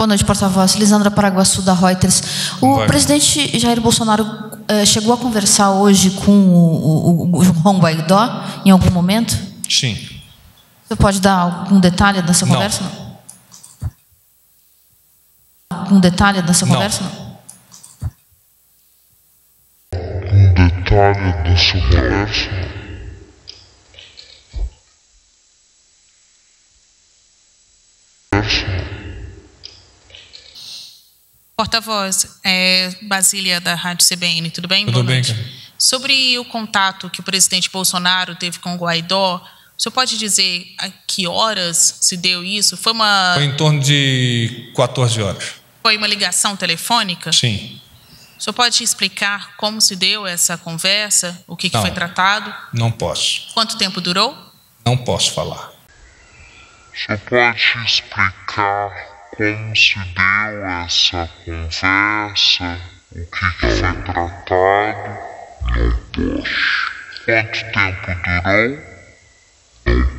Boa noite, porta-voz. Lisandra Paraguaçu, da Reuters. O presidente Jair Bolsonaro chegou a conversar hoje com o Juan Guaidó, em algum momento? Sim. Você pode dar algum detalhe dessa conversa? Não. Algum detalhe dessa conversa? Não. Algum detalhe dessa conversa? Porta-voz, Basília, da Rádio CBN, tudo bem? Tudo bem, cara. Sobre o contato que o presidente Bolsonaro teve com o Guaidó, o senhor pode dizer a que horas se deu isso? Foi em torno de 14 horas. Foi uma ligação telefônica? Sim. O senhor pode explicar como se deu essa conversa? O que foi tratado? Não posso. Quanto tempo durou? Não posso falar. O senhor pode explicar como se deu essa conversa? O que foi tratado? Não posso. Quanto tempo durou? Não posso falar.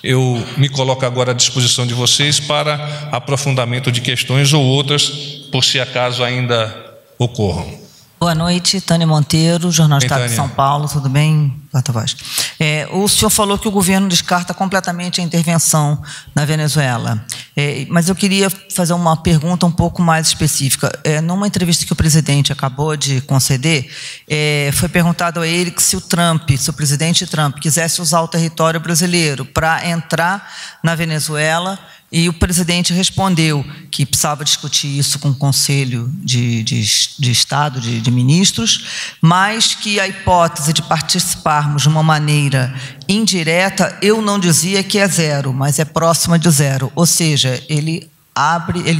Eu me coloco agora à disposição de vocês para aprofundamento de questões ou outras, por se acaso ainda ocorram. Boa noite, Tânia Monteiro, Jornal do Estado de São Paulo, tudo bem, porta-voz? O senhor falou que o governo descarta completamente a intervenção na Venezuela, mas eu queria fazer uma pergunta um pouco mais específica. Numa entrevista que o presidente acabou de conceder, foi perguntado a ele que se o presidente Trump quisesse usar o território brasileiro para entrar na Venezuela, e o presidente respondeu que precisava discutir isso com o Conselho de Estado, de Ministros, mas que a hipótese de participarmos de uma maneira indireta, eu não dizia que é zero, mas é próxima de zero. Ou seja, ele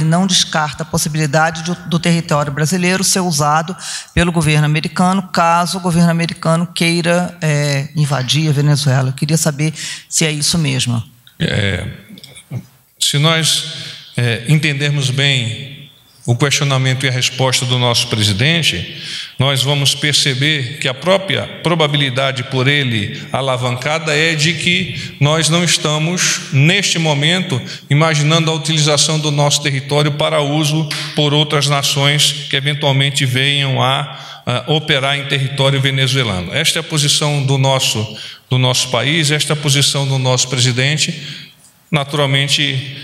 não descarta a possibilidade do território brasileiro ser usado pelo governo americano, caso o governo americano queira invadir a Venezuela. Eu queria saber se é isso mesmo. Se nós entendermos bem o questionamento e a resposta do nosso presidente, nós vamos perceber que a própria probabilidade por ele alavancada é de que nós não estamos, neste momento, imaginando a utilização do nosso território para uso por outras nações que eventualmente venham a operar em território venezuelano. Esta é a posição do nosso país, esta é a posição do nosso presidente. Naturalmente,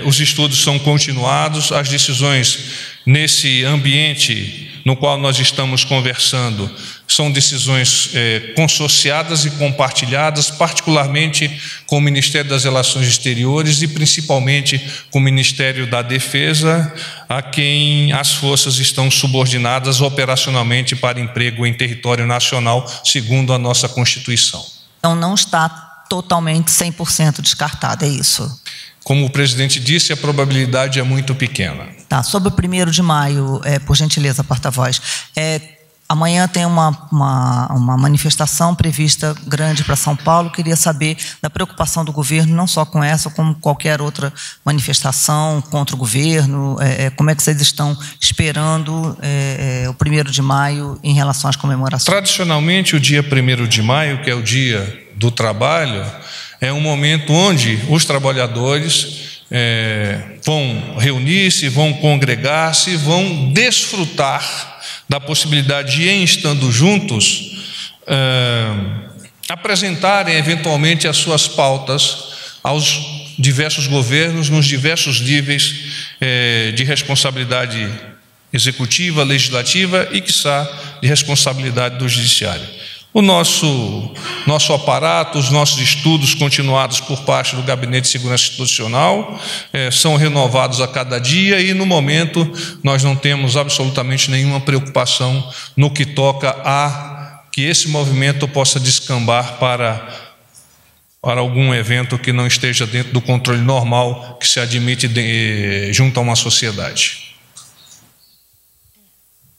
os estudos são continuados, as decisões nesse ambiente no qual nós estamos conversando são decisões consorciadas e compartilhadas, particularmente com o Ministério das Relações Exteriores e principalmente com o Ministério da Defesa, a quem as forças estão subordinadas operacionalmente para emprego em território nacional, segundo a nossa Constituição. Então, não está totalmente 100% descartado, é isso? Como o presidente disse, a probabilidade é muito pequena. Tá, sobre o 1º de maio, por gentileza, porta-voz, amanhã tem uma manifestação prevista grande para São Paulo. Queria saber da preocupação do governo, não só com essa, como qualquer outra manifestação contra o governo. Como é que vocês estão esperando o 1º de maio em relação às comemorações? Tradicionalmente, o dia 1º de maio, que é o dia do trabalho, é um momento onde os trabalhadores vão reunir-se, vão congregar-se, vão desfrutar da possibilidade de, em estando juntos, apresentarem eventualmente as suas pautas aos diversos governos, nos diversos níveis de responsabilidade executiva, legislativa e, quiçá, de responsabilidade do judiciário. O nosso aparato, os nossos estudos continuados por parte do Gabinete de Segurança Institucional são renovados a cada dia e, no momento, nós não temos absolutamente nenhuma preocupação no que toca a que esse movimento possa descambar para algum evento que não esteja dentro do controle normal que se admite junto a uma sociedade.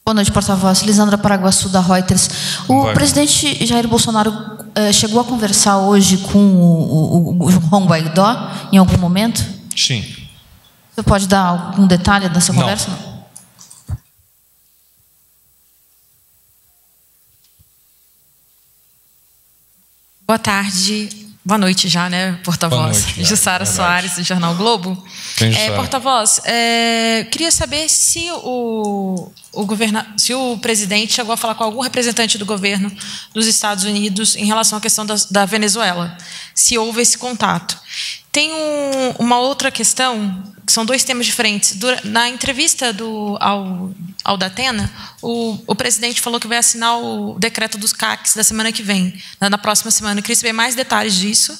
Boa noite, porta-voz. Lisandra Paraguaçu, da Reuters. O presidente Jair Bolsonaro chegou a conversar hoje com o Juan Guaidó, em algum momento? Sim. Você pode dar algum detalhe dessa conversa? Não. Boa tarde, Boa noite já, né, porta-voz? Jussara Soares, do Jornal Globo. Porta-voz, queria saber se se o presidente chegou a falar com algum representante do governo dos Estados Unidos em relação à questão da Venezuela, se houve esse contato. Tem uma outra questão, que são dois temas diferentes. Na entrevista ao Datena, o presidente falou que vai assinar o decreto dos CACs da semana que vem, na próxima semana. Eu queria saber mais detalhes disso.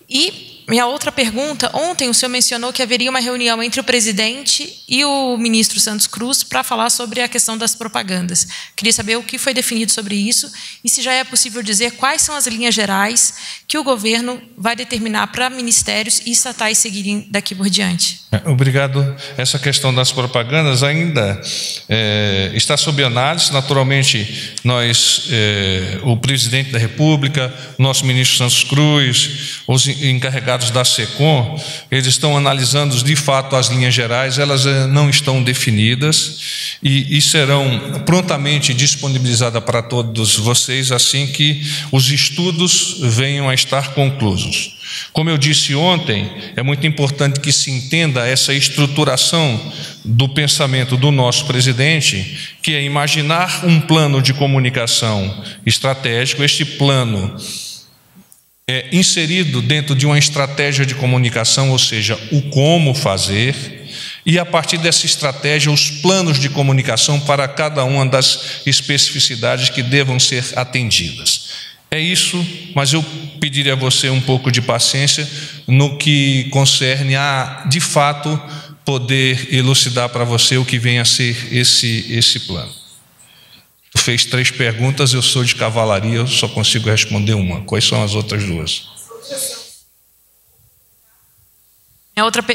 E minha outra pergunta, ontem o senhor mencionou que haveria uma reunião entre o presidente e o ministro Santos Cruz para falar sobre a questão das propagandas. Queria saber o que foi definido sobre isso e se já é possível dizer quais são as linhas gerais que o governo vai determinar para ministérios e estatais seguirem daqui por diante. Obrigado. Essa questão das propagandas ainda está sob análise. Naturalmente, o presidente da República, o nosso ministro Santos Cruz, os encarregados da SECOM, eles estão analisando de fato as linhas gerais, elas não estão definidas e serão prontamente disponibilizadas para todos vocês assim que os estudos venham a estar conclusos. Como eu disse ontem, é muito importante que se entenda essa estruturação do pensamento do nosso presidente, que é imaginar um plano de comunicação estratégico. Este plano é inserido dentro de uma estratégia de comunicação, ou seja, o como fazer, e a partir dessa estratégia, os planos de comunicação para cada uma das especificidades que devam ser atendidas. É isso, mas eu pediria a você um pouco de paciência no que concerne a, de fato, poder elucidar para você o que vem a ser esse plano. Tu fez 3 perguntas, eu sou de cavalaria, eu só consigo responder uma. Quais são as outras 2?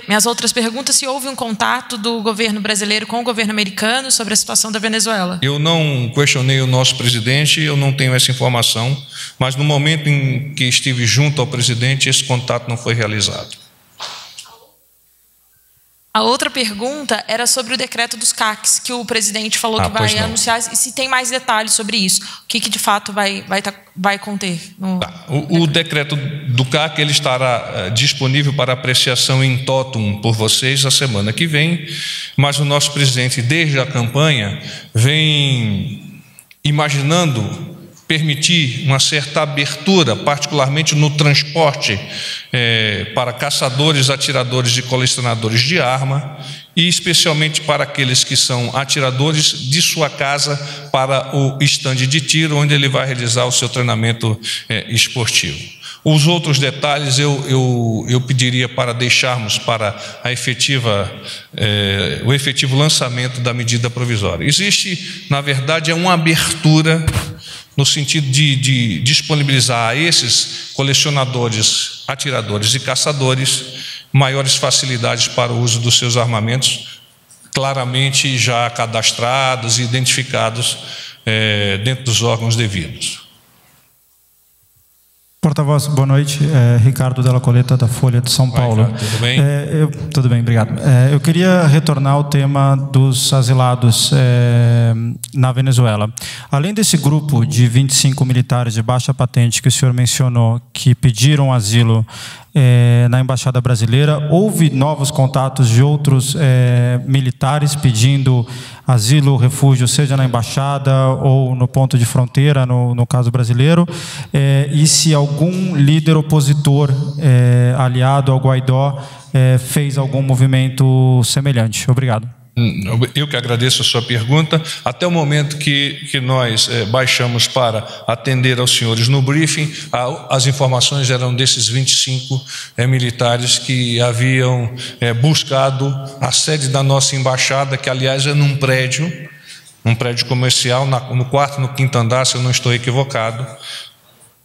Minhas outras perguntas, se houve um contato do governo brasileiro com o governo americano sobre a situação da Venezuela. Eu não questionei o nosso presidente, eu não tenho essa informação, mas no momento em que estive junto ao presidente, esse contato não foi realizado. A outra pergunta era sobre o decreto dos CACs, que o presidente falou que vai anunciar, e se tem mais detalhes sobre isso. O que de fato vai conter? O decreto do CAC ele estará disponível para apreciação em totum por vocês a semana que vem, mas o nosso presidente, desde a campanha, vem imaginando permitir uma certa abertura, particularmente no transporte para caçadores, atiradores e colecionadores de arma, e especialmente para aqueles que são atiradores de sua casa para o estande de tiro, onde ele vai realizar o seu treinamento esportivo. Os outros detalhes eu pediria para deixarmos para o efetivo lançamento da medida provisória. Existe, na verdade, uma abertura no sentido de disponibilizar a esses colecionadores, atiradores e caçadores maiores facilidades para o uso dos seus armamentos, claramente já cadastrados e identificados dentro dos órgãos devidos. Porta-voz, boa noite. Ricardo Della Coleta, da Folha de São Paulo. Ricardo, tudo bem? Tudo bem, obrigado. Eu queria retornar ao tema dos asilados na Venezuela. Além desse grupo de 25 militares de baixa patente que o senhor mencionou, que pediram asilo na Embaixada Brasileira, houve novos contatos de outros militares pedindo asilo, refúgio, seja na Embaixada ou no ponto de fronteira, no caso brasileiro, e se algum líder opositor aliado ao Guaidó fez algum movimento semelhante? Obrigado. Eu que agradeço a sua pergunta. Até o momento que nós baixamos para atender aos senhores no briefing, as informações eram desses 25 militares que haviam buscado a sede da nossa embaixada, que aliás é num prédio comercial, no 4º, no 5º andar, se eu não estou equivocado.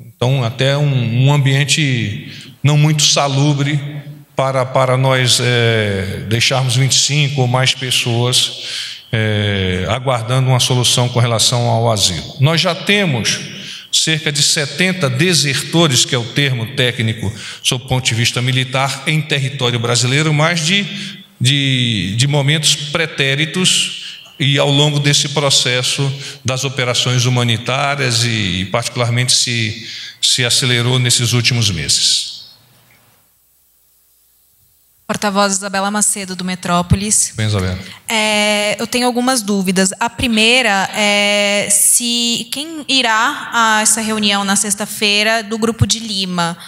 Então, até um ambiente não muito salubre para nós deixarmos 25 ou mais pessoas aguardando uma solução com relação ao asilo. Nós já temos cerca de 70 desertores, que é o termo técnico sob o ponto de vista militar, em território brasileiro, mas de momentos pretéritos e ao longo desse processo das operações humanitárias e particularmente se acelerou nesses últimos meses. Porta-voz Isabela Macedo, do Metrópolis. Bem, Isabela. Eu tenho algumas dúvidas. A primeira é se quem irá a essa reunião na sexta-feira do Grupo de Lima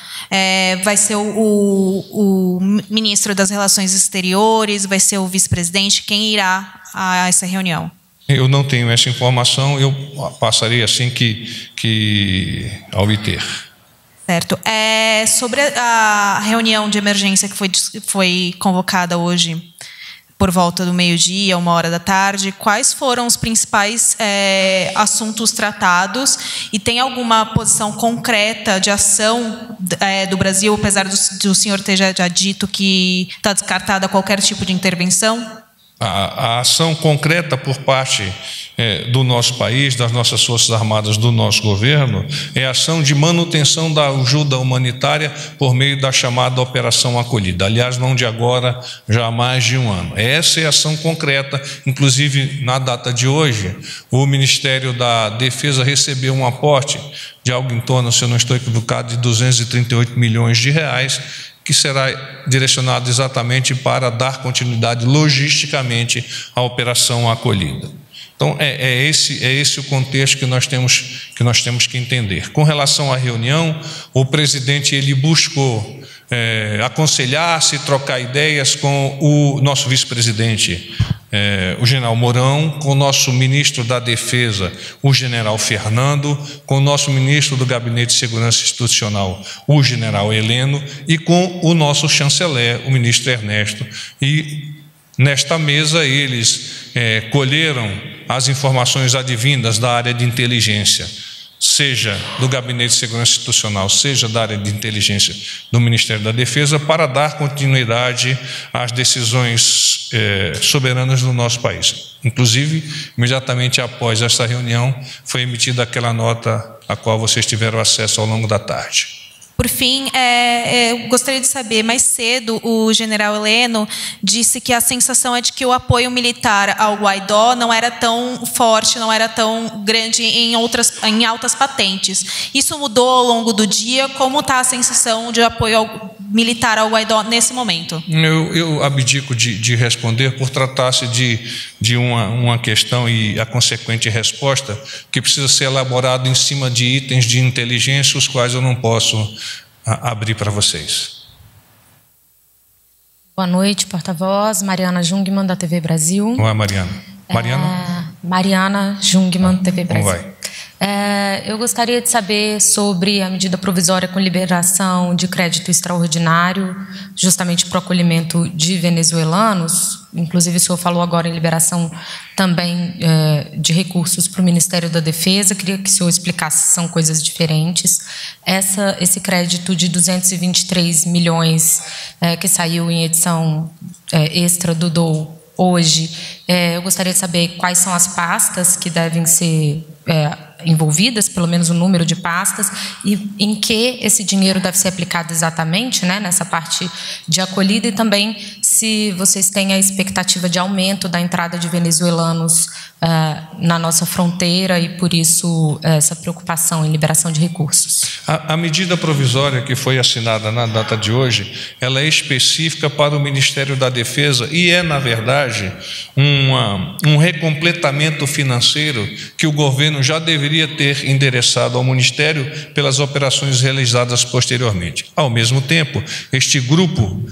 vai ser o ministro das Relações Exteriores, vai ser o vice-presidente? Quem irá a essa reunião? Eu não tenho essa informação, eu passarei assim que ao obter. Certo. Sobre a reunião de emergência que foi convocada hoje por volta do meio-dia, 13h, quais foram os principais assuntos tratados e tem alguma posição concreta de ação do Brasil, apesar do senhor ter já dito que está descartada qualquer tipo de intervenção? A ação concreta por parte do nosso país, das nossas Forças Armadas, do nosso governo, é a ação de manutenção da ajuda humanitária por meio da chamada Operação Acolhida. Aliás, não de agora, já há mais de um ano. Essa é a ação concreta. Inclusive, na data de hoje, o Ministério da Defesa recebeu um aporte de algo em torno, se eu não estou equivocado, de 238 milhões de reais, que será direcionado exatamente para dar continuidade logisticamente à Operação Acolhida. Então, é esse o contexto que nós temos que entender. Com relação à reunião, o presidente ele buscou aconselhar-se, trocar ideias com o nosso vice-presidente, o general Mourão, com o nosso ministro da Defesa, o general Fernando, com o nosso ministro do Gabinete de Segurança Institucional, o general Heleno, e com o nosso chanceler, o ministro Ernesto. E nesta mesa eles colheram as informações advindas da área de inteligência, seja do Gabinete de Segurança Institucional, seja da área de inteligência do Ministério da Defesa, para dar continuidade às decisões soberanas do nosso país. Inclusive, imediatamente após essa reunião, foi emitida aquela nota a qual vocês tiveram acesso ao longo da tarde. Por fim, eu gostaria de saber, mais cedo o general Heleno disse que a sensação é de que o apoio militar ao Guaidó não era tão forte, não era tão grande em altas patentes. Isso mudou ao longo do dia? Como está a sensação de apoio militar ao Guaidó nesse momento? Eu abdico de responder por tratar-se de uma questão e a consequente resposta que precisa ser elaborada em cima de itens de inteligência, os quais eu não posso abrir para vocês. Boa noite, porta-voz. Mariana Jungmann, da TV Brasil. Não é Mariana? Mariana? Mariana Jungmann, TV Brasil. Como vai? Eu gostaria de saber sobre a medida provisória com liberação de crédito extraordinário, justamente para o acolhimento de venezuelanos. Inclusive, o senhor falou agora em liberação também de recursos para o Ministério da Defesa. Queria que o senhor explicasse, são coisas diferentes. Esse crédito de 223 milhões que saiu em edição extra do DOU hoje, eu gostaria de saber quais são as pastas que devem ser envolvidas, pelo menos o número de pastas, e em que esse dinheiro deve ser aplicado exatamente, né, nessa parte de acolhida, e também se vocês têm a expectativa de aumento da entrada de venezuelanos na nossa fronteira e, por isso, essa preocupação em liberação de recursos. A medida provisória que foi assinada na data de hoje, ela é específica para o Ministério da Defesa e na verdade, um recompletamento financeiro que o governo já deveria ter endereçado ao Ministério pelas operações realizadas posteriormente. Ao mesmo tempo, este grupo,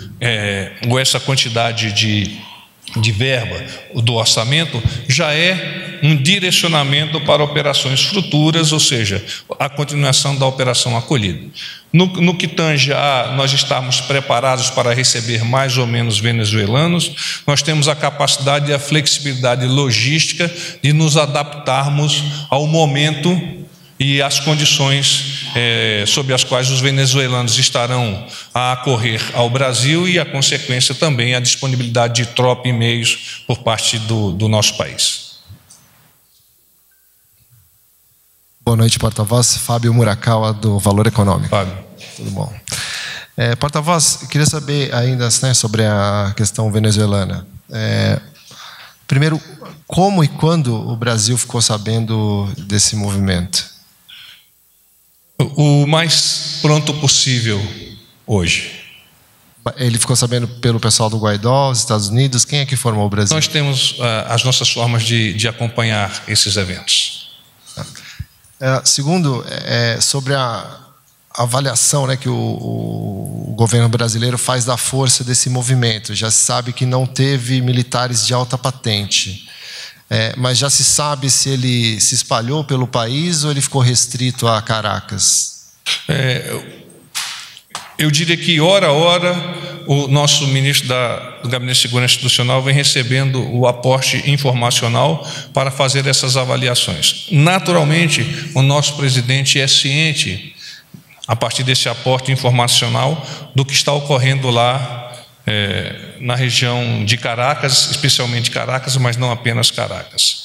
ou essa quantidade de verba do orçamento, já é um direcionamento para operações futuras, ou seja, a continuação da Operação Acolhida. No que tange a nós estarmos preparados para receber mais ou menos venezuelanos, nós temos a capacidade e a flexibilidade logística de nos adaptarmos ao momento e às condições sob as quais os venezuelanos estarão a acorrer ao Brasil e a consequência também a disponibilidade de tropa e meios por parte do nosso país. Boa noite, porta-voz. Fábio Murakawa, do Valor Econômico. Fábio. Tudo bom. Porta-voz, queria saber ainda, né, sobre a questão venezuelana. Primeiro, como e quando o Brasil ficou sabendo desse movimento? O mais pronto possível hoje. Ele ficou sabendo pelo pessoal do Guaidó, os Estados Unidos? Quem é que formou o Brasil? Nós temos as nossas formas de acompanhar esses eventos. Segundo, sobre a avaliação, né, que o governo brasileiro faz da força desse movimento. Já se sabe que não teve militares de alta patente. Mas já se sabe se ele se espalhou pelo país ou ele ficou restrito a Caracas? Eu diria que, hora a hora, o nosso ministro do Gabinete de Segurança Institucional vem recebendo o aporte informacional para fazer essas avaliações. Naturalmente, o nosso presidente é ciente, a partir desse aporte informacional, do que está ocorrendo lá na região de Caracas, especialmente Caracas, mas não apenas Caracas.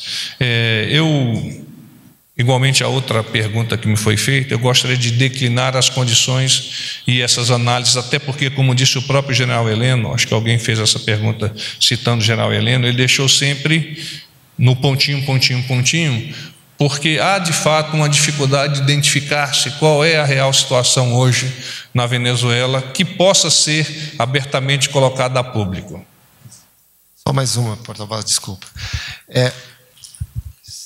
Igualmente a outra pergunta que me foi feita, eu gostaria de declinar as condições e essas análises, até porque, como disse o próprio general Heleno, acho que alguém fez essa pergunta citando o general Heleno, ele deixou sempre no pontinho, porque há de fato uma dificuldade de identificar-se qual é a real situação hoje na Venezuela que possa ser abertamente colocada a público. Só mais uma, porta-voz, desculpa.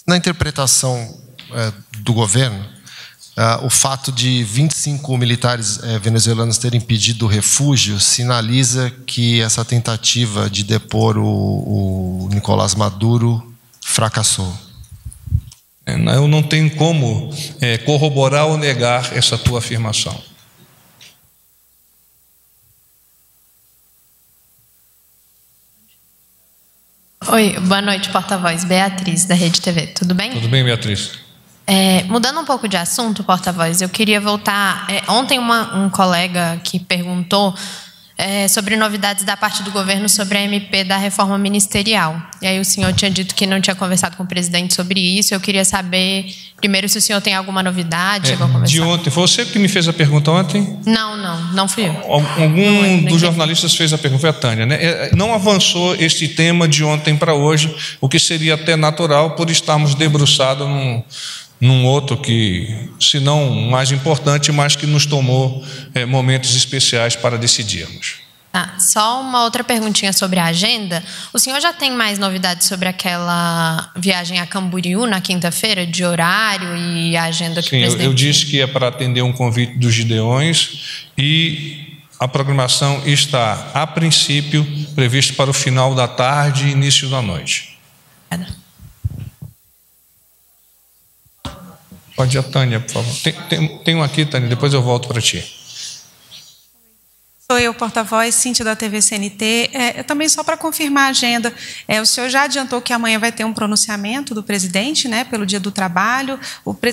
Na interpretação do governo, o fato de 25 militares venezuelanos terem pedido refúgio sinaliza que essa tentativa de depor o Nicolás Maduro fracassou. Eu não tenho como corroborar ou negar essa tua afirmação. Oi, boa noite, porta-voz. Beatriz, da Rede TV. Tudo bem? Tudo bem, Beatriz. Mudando um pouco de assunto, porta-voz, eu queria voltar. Ontem um colega que perguntou sobre novidades da parte do governo sobre a MP da reforma ministerial. E aí o senhor tinha dito que não tinha conversado com o presidente sobre isso. Eu queria saber, primeiro, se o senhor tem alguma novidade. De ontem, foi você que me fez a pergunta ontem? Não fui eu. Algum dos jornalistas fez a pergunta, foi a Tânia, né? Não avançou este tema de ontem para hoje, o que seria até natural por estarmos debruçados num outro que, se não mais importante, mas que nos tomou momentos especiais para decidirmos. Só uma outra perguntinha sobre a agenda. O senhor já tem mais novidades sobre aquela viagem a Camboriú na quinta-feira, de horário e a agenda que o presidente... Eu disse que é para atender um convite dos Gideões e a programação está, a princípio, prevista para o final da tarde e início da noite. Pode ir a Tânia, por favor. Tem um aqui, Tânia, depois eu volto para ti. Sou eu, porta-voz, Cíntia da TV CNT. Também só para confirmar a agenda, o senhor já adiantou que amanhã vai ter um pronunciamento do presidente, né, pelo Dia do Trabalho.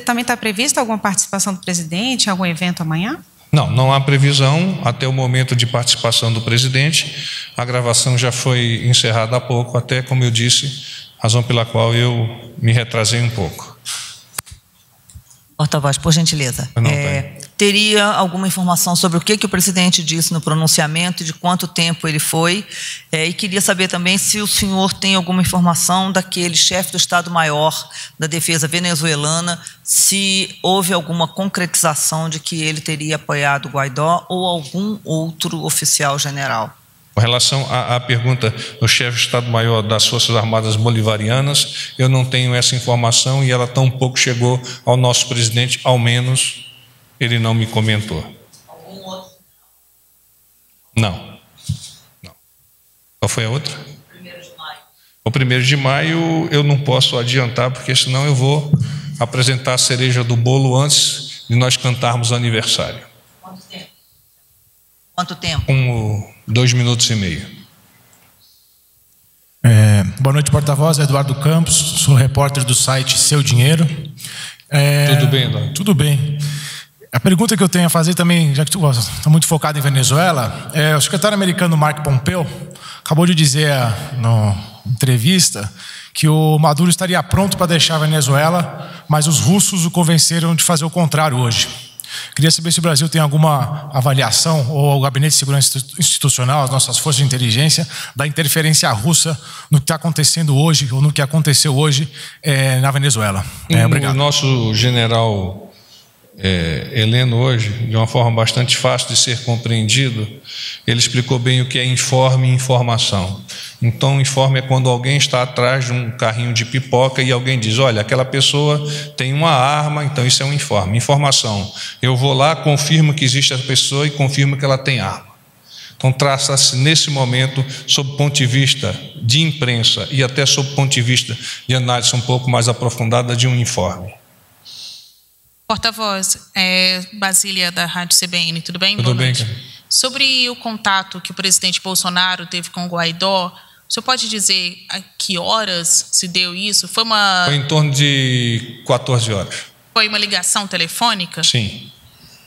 Também está prevista alguma participação do presidente em algum evento amanhã? Não há previsão até o momento de participação do presidente. A gravação já foi encerrada há pouco, até, como eu disse, razão pela qual eu me retrasei um pouco. Porta-voz, por gentileza. Teria alguma informação sobre o que o presidente disse no pronunciamento e de quanto tempo ele foi? E queria saber também se o senhor tem alguma informação daquele chefe do Estado-Maior da Defesa venezuelana, se houve alguma concretização de que ele teria apoiado o Guaidó ou algum outro oficial general. Com relação à pergunta do chefe de Estado-Maior das Forças Armadas Bolivarianas, eu não tenho essa informação e ela tampouco chegou ao nosso presidente, ao menos ele não me comentou. Algum outro? Não. Qual foi a outra? 1º de maio. O 1º de maio eu não posso adiantar, porque senão eu vou apresentar a cereja do bolo antes de nós cantarmos o aniversário. Quanto tempo? Quanto tempo? 2 minutos e meio. Boa noite, porta-voz. Eduardo Campos, sou repórter do site Seu Dinheiro. Tudo bem, Eduardo? Tudo bem. A pergunta que eu tenho a fazer também, já que tu está muito focado em Venezuela, o secretário americano Mark Pompeo acabou de dizer na entrevista que o Maduro estaria pronto para deixar a Venezuela, mas os russos o convenceram de fazer o contrário hoje. Queria saber se o Brasil tem alguma avaliação, ou o Gabinete de Segurança Institucional, as nossas forças de inteligência, da interferência russa no que está acontecendo hoje, ou no que aconteceu hoje na Venezuela. Obrigado. O nosso general Heleno hoje, de uma forma bastante fácil de ser compreendido, ele explicou bem o que é informe e informação. Então, informe é quando alguém está atrás de um carrinho de pipoca e alguém diz, olha, aquela pessoa tem uma arma, então isso é um informe. Informação, eu vou lá, confirmo que existe essa pessoa e confirmo que ela tem arma. Então, traça-se nesse momento, sob o ponto de vista de imprensa e até sob o ponto de vista de análise um pouco mais aprofundada de um informe. Porta-voz, Basília da Rádio CBN, tudo bem? Tudo bem, cara. Sobre o contato que o presidente Bolsonaro teve com o Guaidó, o senhor pode dizer a que horas se deu isso? Foi em torno de 14 horas. Foi uma ligação telefônica? Sim.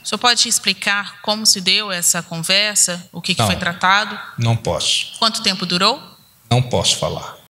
O senhor pode explicar como se deu essa conversa? O que foi tratado? Não posso. Quanto tempo durou? Não posso falar.